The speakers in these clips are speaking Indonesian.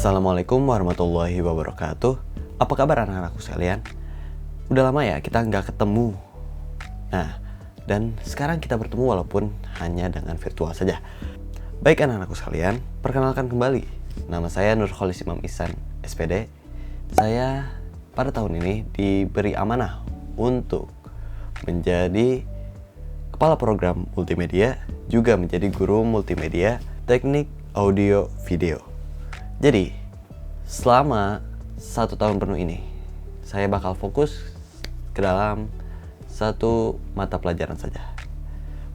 Assalamualaikum warahmatullahi wabarakatuh. Apa kabar anak-anakku sekalian? Udah lama ya kita nggak ketemu. Nah, dan sekarang kita bertemu walaupun hanya dengan virtual saja. Baik anak-anakku sekalian, perkenalkan kembali. Nama saya Nurholis Imam Ihsan, SPD. Saya pada tahun ini diberi amanah untuk menjadi kepala program multimedia, juga menjadi guru multimedia teknik audio video. Jadi, selama 1 tahun penuh ini, saya bakal fokus ke dalam satu mata pelajaran saja.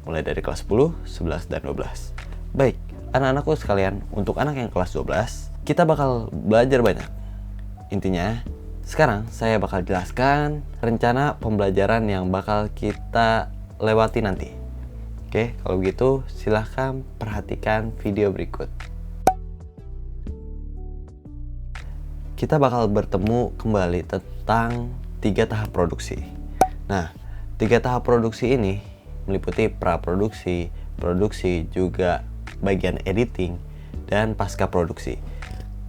Mulai dari kelas 10, 11, dan 12. Baik, anak-anakku sekalian, untuk anak yang kelas 12, kita bakal belajar banyak. Intinya, sekarang saya bakal jelaskan rencana pembelajaran yang bakal kita lewati nanti. Oke, kalau begitu silahkan perhatikan video berikut. Kita bakal bertemu kembali tentang 3 tahap produksi. Nah, 3 tahap produksi ini meliputi praproduksi, produksi, juga bagian editing, dan pasca produksi.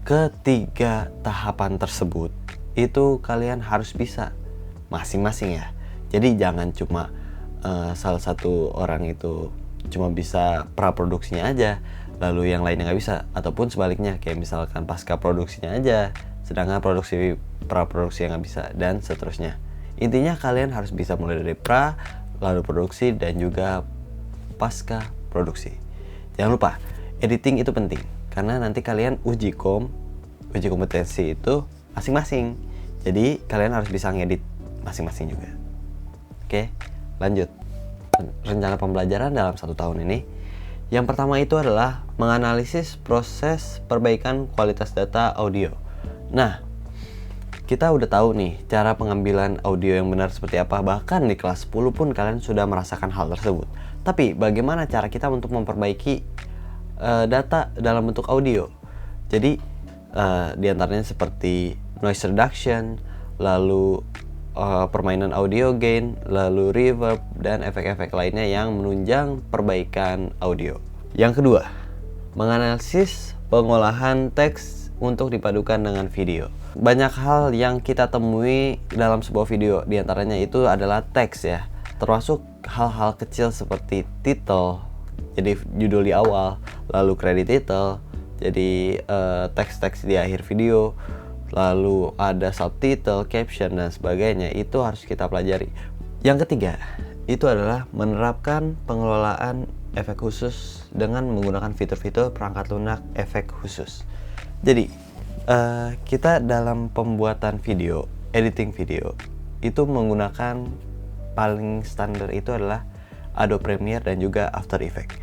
Ketiga tahapan tersebut itu kalian harus bisa masing-masing ya. Jadi jangan cuma salah satu orang itu cuma bisa praproduksinya aja, lalu yang lainnya nggak bisa, ataupun sebaliknya kayak misalkan pasca produksinya aja sedangkan praproduksi yang nggak bisa, dan seterusnya. Intinya kalian harus bisa mulai dari pra, lalu produksi, dan juga pasca produksi. Jangan lupa, editing itu penting karena nanti kalian uji kompetensi itu masing-masing. Jadi kalian harus bisa ngedit masing-masing juga. Oke, lanjut. Rencana pembelajaran dalam 1 tahun ini, yang pertama itu adalah menganalisis proses perbaikan kualitas data audio. Nah, kita udah tahu nih cara pengambilan audio yang benar seperti apa. Bahkan di kelas 10 pun kalian sudah merasakan hal tersebut. Tapi bagaimana cara kita untuk memperbaiki data dalam bentuk audio? Jadi diantaranya seperti noise reduction, lalu permainan audio gain, lalu reverb, dan efek-efek lainnya yang menunjang perbaikan audio. Yang kedua, menganalisis pengolahan teks untuk dipadukan dengan video. Banyak hal yang kita temui dalam sebuah video, diantaranya itu adalah teks ya, termasuk hal-hal kecil seperti title, jadi judul di awal, lalu credit title, jadi teks-teks di akhir video, lalu ada subtitle, caption, dan sebagainya. Itu harus kita pelajari. Yang ketiga, itu adalah menerapkan pengelolaan efek khusus dengan menggunakan fitur-fitur perangkat lunak efek khusus. Jadi kita dalam pembuatan video, editing video, itu menggunakan paling standar itu adalah Adobe Premiere dan juga After Effects.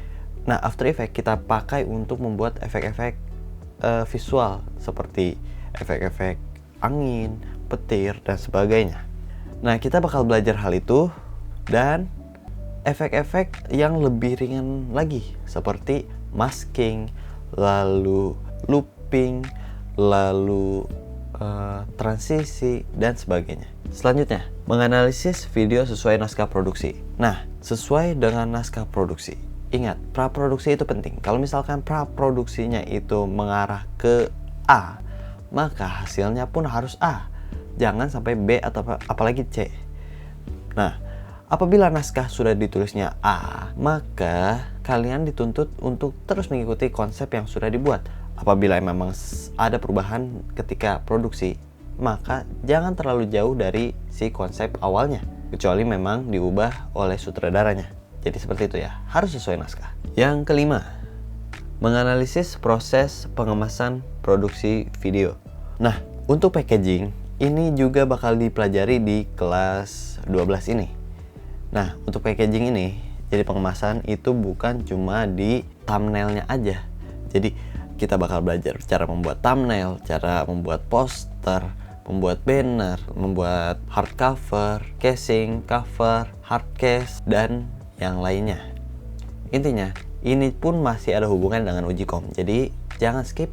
Nah, After Effects kita pakai untuk membuat efek-efek visual seperti efek-efek angin, petir, dan sebagainya. Nah, kita bakal belajar hal itu dan efek-efek yang lebih ringan lagi seperti masking, lalu looping, lalu transisi, dan sebagainya. Selanjutnya, menganalisis video sesuai naskah produksi. Nah, sesuai dengan naskah produksi. Ingat, praproduksi itu penting. Kalau misalkan praproduksinya itu mengarah ke A, maka hasilnya pun harus A. Jangan sampai B atau apalagi C. Nah, apabila naskah sudah ditulisnya A, maka kalian dituntut untuk terus mengikuti konsep yang sudah dibuat. Apabila memang ada perubahan ketika produksi, maka jangan terlalu jauh dari si konsep awalnya, kecuali memang diubah oleh sutradaranya. Jadi seperti itu ya, harus sesuai naskah. Yang kelima, menganalisis proses pengemasan produksi video. Nah, untuk packaging, ini juga bakal dipelajari di kelas 12 ini. Nah, untuk packaging ini, jadi pengemasan itu bukan cuma di thumbnailnya aja. Jadi kita bakal belajar cara membuat thumbnail, cara membuat poster, membuat banner, membuat hardcover, casing, cover, hardcase, dan yang lainnya. Intinya, ini pun masih ada hubungan dengan uji kom. Jadi, jangan skip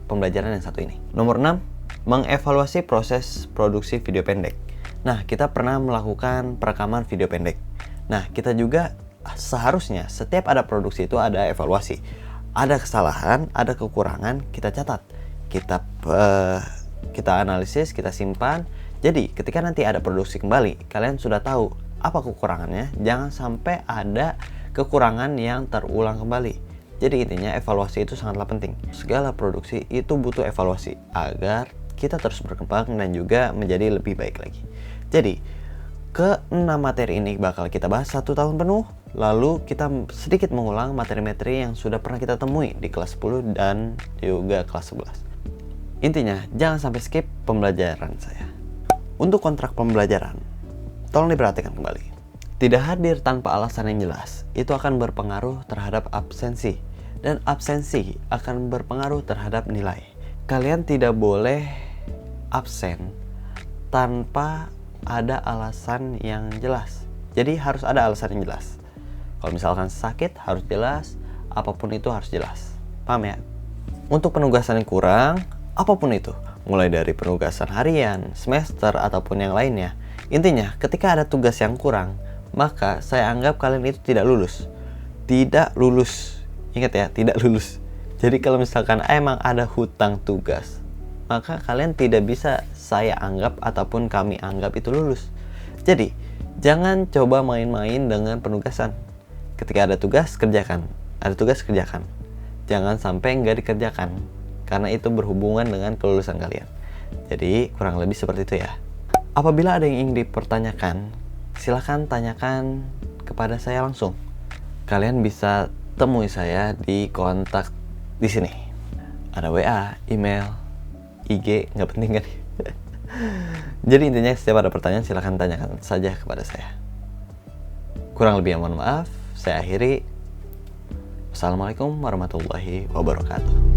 pembelajaran yang satu ini. Nomor 6, mengevaluasi proses produksi video pendek. Nah, kita pernah melakukan perekaman video pendek. Nah, kita juga seharusnya setiap ada produksi itu ada evaluasi. Ada kesalahan, ada kekurangan, kita catat. kita analisis, kita simpan. Jadi ketika nanti ada produksi kembali, kalian sudah tahu apa kekurangannya. Jangan sampai ada kekurangan yang terulang kembali. Jadi intinya evaluasi itu sangatlah penting. Segala produksi itu butuh evaluasi agar kita terus berkembang dan juga menjadi lebih baik lagi. Jadi ke-6 materi ini bakal kita bahas 1 tahun penuh. Lalu kita sedikit mengulang materi-materi yang sudah pernah kita temui di kelas 10 dan juga kelas 11. Intinya jangan sampai skip pembelajaran saya. Untuk kontrak pembelajaran, tolong diperhatikan kembali. Tidak hadir tanpa alasan yang jelas, itu akan berpengaruh terhadap absensi. Dan absensi akan berpengaruh terhadap nilai. Kalian tidak boleh absen tanpa ada alasan yang jelas. Jadi harus ada alasan yang jelas. Kalau misalkan sakit harus jelas, apapun itu harus jelas. Paham ya? Untuk penugasan yang kurang, apapun itu, mulai dari penugasan harian, semester, ataupun yang lainnya. Intinya, ketika ada tugas yang kurang, maka saya anggap kalian itu tidak lulus. Tidak lulus. Ingat ya, tidak lulus. Jadi kalau misalkan emang ada hutang tugas, maka kalian tidak bisa saya anggap ataupun kami anggap itu lulus. Jadi, jangan coba main-main dengan penugasan. Ketika ada tugas, kerjakan. Ada tugas, kerjakan. Jangan sampai nggak dikerjakan, karena itu berhubungan dengan kelulusan kalian. Jadi, kurang lebih seperti itu ya. Apabila ada yang ingin dipertanyakan, silahkan tanyakan kepada saya langsung. Kalian bisa temui saya di kontak di sini. Ada WA, email, IG, nggak penting kan? Jadi intinya setiap ada pertanyaan silahkan tanyakan saja kepada saya. Kurang lebih mohon maaf. Saya akhiri. Wassalamualaikum warahmatullahi wabarakatuh.